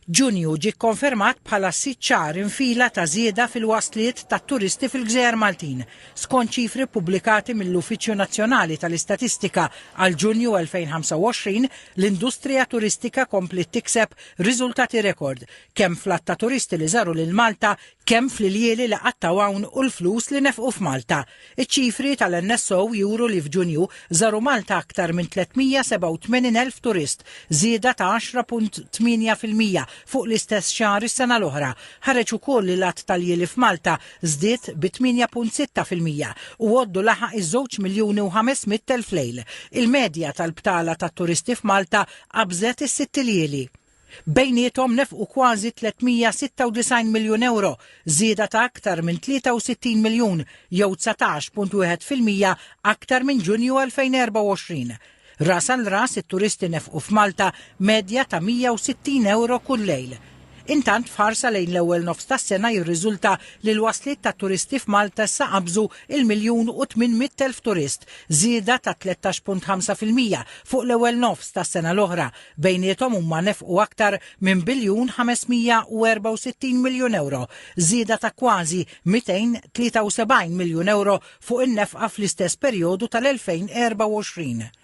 Ġunju ġie konfermat bħala 6 xahar infila ta' żieda fil-wasliet tat-turisti fil-Gżejjer Maltin. Skont ċifri pubblikati mill-Uffiċċju Nazzjonali tal-Istatistika għal Ġunju 2025, l-industrija turistika komplet tikseb riżultati rekord kemm fl-att ta' turisti li żaru lil Malta kemm fl-iljieli li qattaw hawn u l-flus li nefqu f'Malta. Iċ-ċifri tal-NSO juru li f'Ġunju żaru Malta aktar minn 387,000 turist, żieda ta' 10.8% fuq l-istess xahar is-sena l-oħra. Ħareġ ukoll li l-att tal-jieli f'Malta żdied bi 8.6% u għoddu laħaq iż-2,500,000 lejl. Il-medja tal-btala tat-turisti f'Malta qabżet is-sitt iljieli. Bejniethom nefqu kważi 396 miljun euro, żieda ta' aktar minn 63 miljun jew 19.1% aktar minn Ġunju 2024. Ras għal ras it-turisti nefqu f'Malta medja ta' 160 euro kull lejl. Intant f'ħarsa lejn l-ewwel nofs tas-sena jirriżulta li l-wasliet tat turisti f'Malta issa qabżu 1,800,000 turist, żieda ta' 13.5% fuq l-ewwel nofs tas-sena l-oħra. Bejniethom huma nefqu aktar minn 1,564 miljun euro, żieda ta' kważi 273 miljun euro fuq in-nefqa fl-istess perjodu tal-2024.